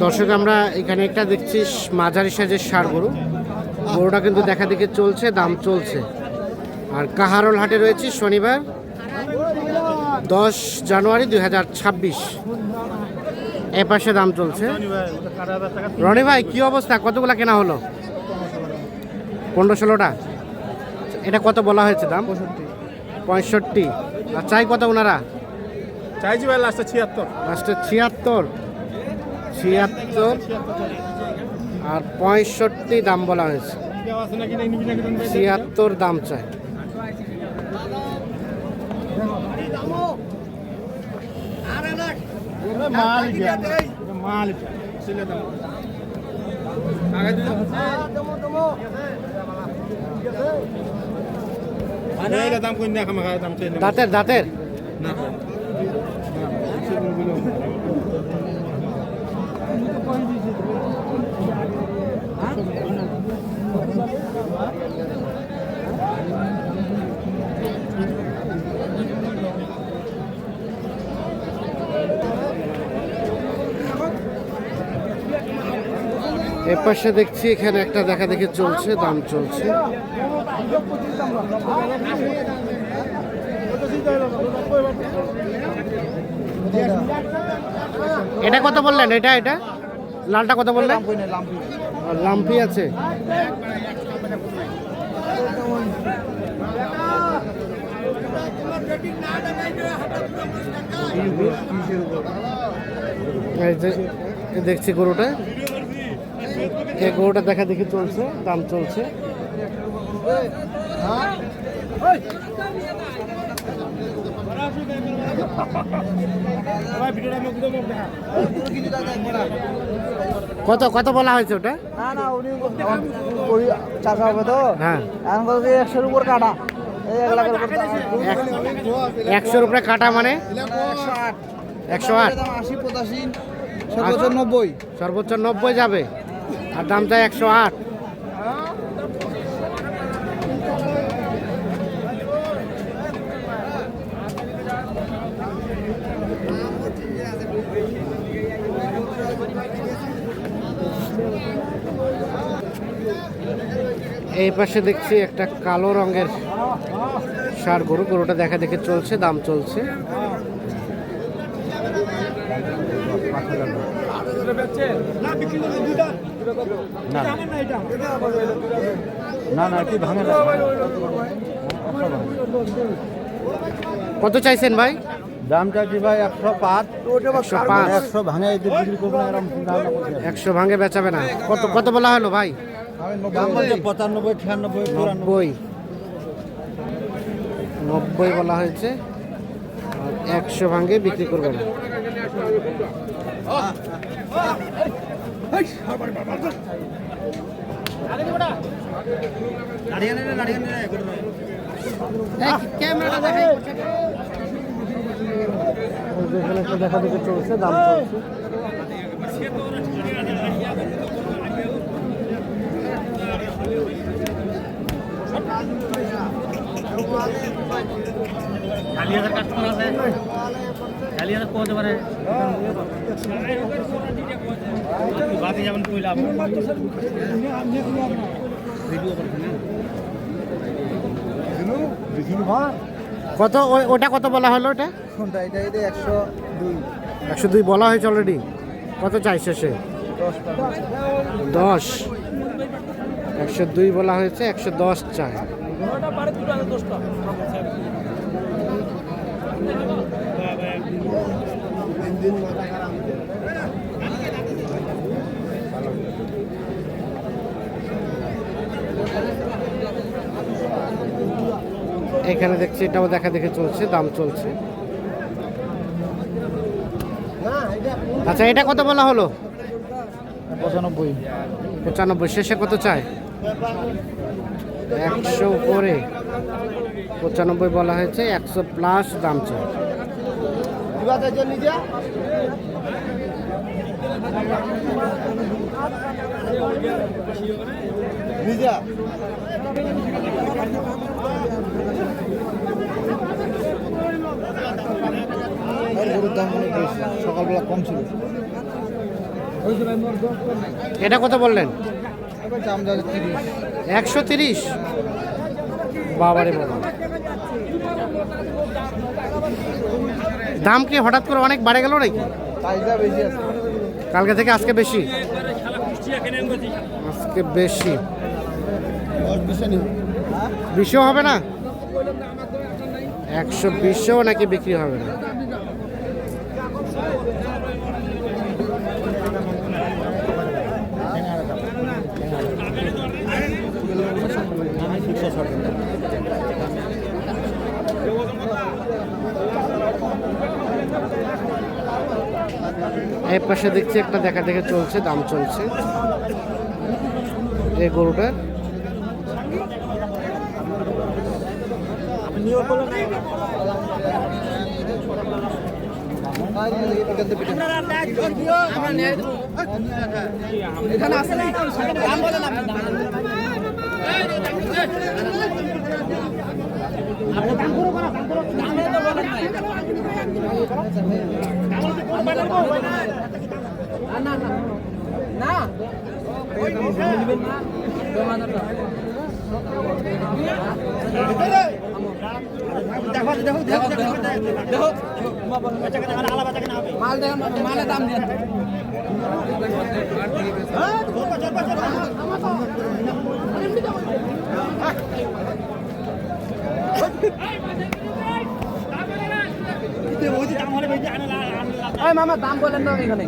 দর্শক আমরা এখানে একটা দেখছি মাঝারি সাইজের ষাঁড় গরু। গরুটা কিন্তু দেখা দেখে চলছে, দাম চলছে। আর কাহারোল হাটে রয়েছে শনিবার 10 জানুয়ারি 2026। এ পাশে দাম চলছে। রনি ভাই কি অবস্থা, কতগুলা কেনা হলো? 15-16টা। এটা কত বলা হয়েছে দাম? 65। আর চাই কত ওনারা? চাইছি ভাই লাস্টে 76। লাস্টে 76 আর 65 দাম বলা হয়েছে। 76 দাম চাই। দাঁতের দাঁতের এপাশে দেখছি এখানে একটা দেখা দেখে চলছে, দাম চলছে। এটা কত বললেন? এটা এটা লালটা কত বললেন? লাম্পি আছে। দেখছি গরুটা, এই গরুটা দেখা দেখি চলছে, দাম চলছে। কত কত বলা হয়েছে ওটা? না না উনি চাষা হবে তো। হ্যাঁ, এখন কত 100-এর উপর কাটা, এই 1 লাখের উপর 100-র উপরে কাটা মানে 108। 80-85 সর্বোচ্চ 90। সর্বোচ্চ 90 যাবে, আর দাম চাই 108। এই পাশে দেখছি একটা কালো রঙের ষাঁড় গরু। গরুটা দেখা দেখে চলছে, দাম চলছে। কত চাইছেন ভাই? দাম চাইছি ভাই 105। 105 ভাঙে বিক্রি করবো না, 100 ভাঙে বেচাবে না। কত কত বলা হলো ভাই? 95, 96, 90 বলা হয়েছে, 100 ভাঙে বিক্রি করবে না। দেখা দেখে চলছে, দাম চলছে। কত ওটা কত বলা হলো? ওটা 102 বলা হয়েছে অলরেডি। কত চাই শেষে? 10। 102 বলা হয়েছে, 110 চাই। এখানে দেখছি এটাও দেখা দেখে চলছে, দাম চলছে। আচ্ছা, এটা কত বলা হলো? 95। শেষে কত চাই? 100 উপরে। 95 বলা হয়েছে, 100 প্লাস দাম চাই। গরুর দাম অনেক বেশি, সকালবেলা কম ছিল। এটা কত বললেন? দাম যাচ্ছে 30। 130। বাবারে বাবা, দাম কি হঠাৎ করে অনেক বাড়ে গেল নাকি? চাহিদা বেশি আছে। কালকে থেকে আজকে বেশি? আজকে বেশি। বিশও হবে না? 120ও নাকি বিক্রি হবে না? এই পাশে দেখছি একটা দেখা দেখে চলছে, দাম চলছে এই গরুটার। মালের দাম দিয়ে মামা দাম বলেন না এখানে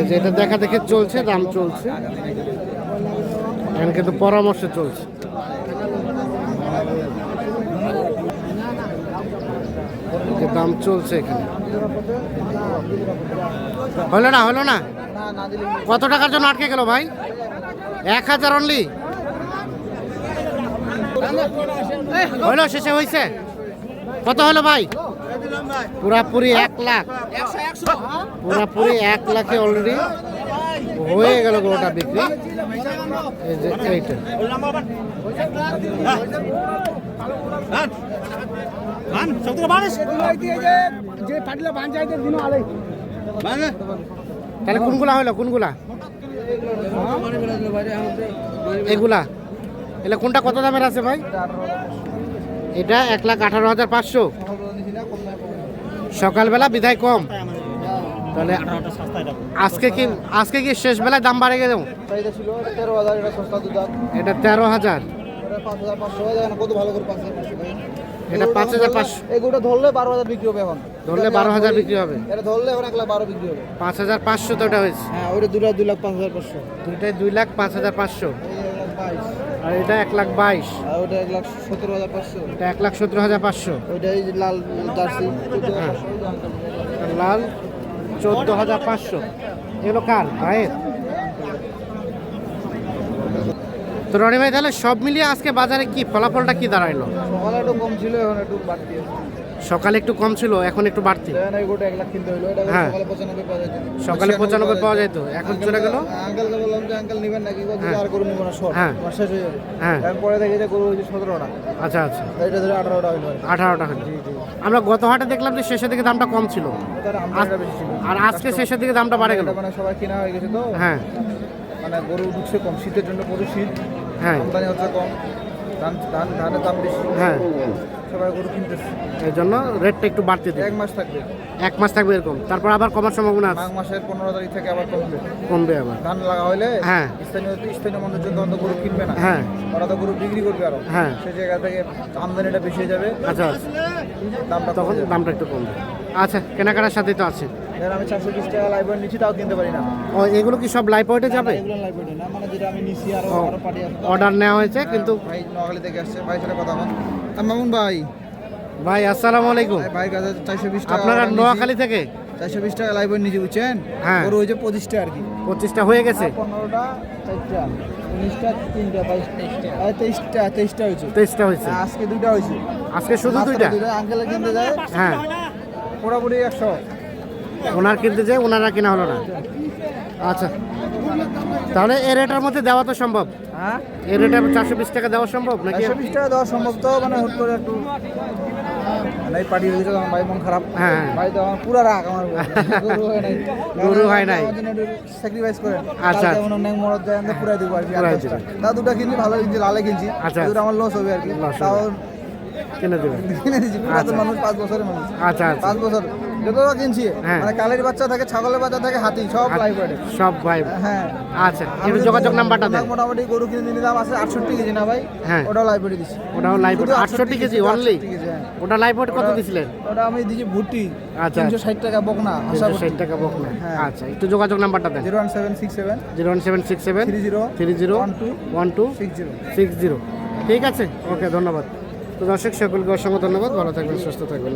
যেটা দেখা দেখে চলছে, দাম চলছে এখানে, কিন্তু পরামর্শ চলছে। যে দাম চলছে এখানে। হলো না, হলো না? কত টাকার জন্য আটকে গেল ভাই? 1000 অনলি? হলো, শেষে হয়েছে? কত হলো ভাই? পুরাপুরি 1 লাখ। পুরাপুরি 1 লাখে অলরেডি হয়ে গেল গরুটা বিক্রি। এই যে এইটা তাহলে কোনগুলা হইলো? কোনগুলা? এগুলা? এগুলা কোনটা কত দামের আছে ভাই? এটা 1,18,500। সকালবেলা বিধায় কম। তাহলে আজকে কি শেষ বেলায় দাম বাড়ে গেল? এটা 13,000। এটা 5,500। এগুলো ধরলে 12,000 বিক্রি হবে এখন। ধরলে 12,000 বিক্রি হবে। এটা ধরলে এখন 1,12,000 বিক্রি হবে। 5,500 তো এটা হয়েছে। হ্যাঁ, ওইটা 2,05,500। দুইটাই 2,05,500। আর এটা 1,22,000। আর ওইটা 1,17,500। এটা 1,17,500। ওইটাই লাল জার্সি লাল 14,500। এগুলো কার ভাইয়ের? তো রনি ভাই, তাহলে সব মিলিয়ে আজকে বাজারে কি ফলাফলটা কি দাঁড়াইলো? সকালে একটু কম ছিল, এখন একটু বাড়তি আছে। সকালে একটু কম ছিল, এখন একটু বাড়তি। এই গোটা 1 লাখ কিনতে হলো। এটা হ্যাঁ। সকালে 95 পাওয়া যেত। সকালে 95 পাওয়া যেত, এখন চলে গেল। আঙ্কেলকে বললাম যে আঙ্কেল নেবেন নাকি? হ্যাঁ। আর গরু নেব না, সব হ্যাঁ। শেষ হয়ে যাবে। হ্যাঁ। এরপরে দেখি যে গরু হয়েছে 17টা। আচ্ছা আচ্ছা, এটা ধরে 18টা হইলো। 18টা হলো। আমরা গত হাটে দেখলাম যে শেষের দিকে দামটা কম ছিল, তার আমদানিটা বেশি ছিল। আর আজকে শেষের দিকে দামটা বাড়ে গেল। মানে সবাই কিনা হয়ে গেছে তো। হ্যাঁ মানে গরু ঢুকছে কম, শীতের জন্য প্রচুর শীত। হ্যাঁ আমদানি হচ্ছে কম, ধানের দাম বেশি। হ্যাঁ, সবাই গরু কিনতেছে। এই জন্য রেটটা একটু বাড়তে দিই। 1 মাস থাকবে। 1 মাস থাকবে এরকম, তারপর আবার কমার সম্ভাবনা আছে। মাঘ মাসের 15 তারিখ থেকে আবার কমবে। কমবে আবার। ধান লাগা হইলে হ্যাঁ। স্থানীয় মানুষজন তখন তো গরু কিনবে না। হ্যাঁ। ওরা তো গরু বিক্রি করবে আরো। হ্যাঁ। সেই জায়গা থেকে আমদানিটা বেশি হয়ে যাবে, আচ্ছা আচ্ছা, দামটা তখন তখন দামটা একটু কমবে। আচ্ছা, কেনাকাটার সাথে তো আছে। আমি 420 টাকা লাইভ নিচ্ছি, তাও কিনতে পারি না। ও, এগুলো কি সব লাইভ ওয়েটে যাবে? এগুলো লাইভ না, মানে যেটা আমি নিচ্ছি আরো ও, আরো পার্টি আছে। অর্ডার নেওয়া হয়েছে কিন্তু। ভাই নোয়াখালী থেকে আসছে, ভাই সাথে কথা বল। মামুন ভাই, ভাই আসসালামু আলাইকুম। ভাই কাছে 420 টাকা। আপনারা নোয়াখালী থেকে? 420 টাকা লাইভ নিচ্ছি, বুঝছেন? হ্যাঁ। গরু হয়েছে 25টা আর কি। 25টা হয়ে গেছে। 15টা 4টা 19টা 3টা 22টা 23টা হয়েছে। 23টা হয়েছে। আজকে 2টা হয়েছে। আজকে শুধু 2টা? আঙ্কেলে কিনতে যায়। হ্যাঁ। পুরোপুরি 100। ওনার কিনতে যে ওনারা কেনা হলো না। আচ্ছা, তাহলে এ রেটের মধ্যে দেওয়া তো সম্ভব? হ্যাঁ এ রেটে 420 টাকা দেওয়া সম্ভব নাকি? 120 টাকা দেওয়া সম্ভব তো, মানে হুট করে একটু মানে পার্টি হয়ে গেছে, আমার ভাই মন খারাপ। হ্যাঁ। ভাই তো আমার পুরা রাগ আমার উপর। গরু হয় নাই, গরু হয় নাই। আমার জন্য একটু স্যাক্রিফাইস করেন। আচ্ছা। কালকে মনে হয় মরদ যায়, আমরা পুরাই দেবো আর কি। পুরাই 8-10 টা। তাও দুটো কিনছি, ভালো কিনছি, লালে কিনছি। আচ্ছা। দুটো আমার লস হবে আর কি। Loss তাও কিনে দেবেন? কিনে দিচ্ছি, পুরাতন মানুষ, 5 বছরের মানুষ। আচ্ছা আচ্ছা, 5 বছর যত কিনছি, হ্যাঁ। মানে কালের বাচ্চা থাকে, ছাগলের বাচ্চা থাকে, হাতি সব লাইভ ওয়েটে। সব ভাই। হ্যাঁ। আচ্ছা, একটু যোগাযোগ নাম্বারটা দেন। মোটামুটি গরু কিনে নিলাম আছে 68 কেজি না ভাই? হ্যাঁ। ওটাও লাইভ ওয়েটে দিচ্ছি। ওটাও লাইভ শুধু 68 কেজি শুধু অনলি? 68 কেজি, হ্যাঁ। ওটা লাইভ ওয়েট কত দিছিলেন? ওটা আমি দিচ্ছি ভুট্টি আচ্ছা। 360 টাকা বকনা, আশা 60 টাকা বকনা। হ্যাঁ। আচ্ছা, একটু যোগাযোগ নাম্বারটা দেন। 01767 01767 30 12 60। 60। ঠিক আছে, ওকে, ধন্যবাদ। তো দর্শক সকলকে অসংখ্য ধন্যবাদ, ভালো থাকবেন, সুস্থ থাকবেন।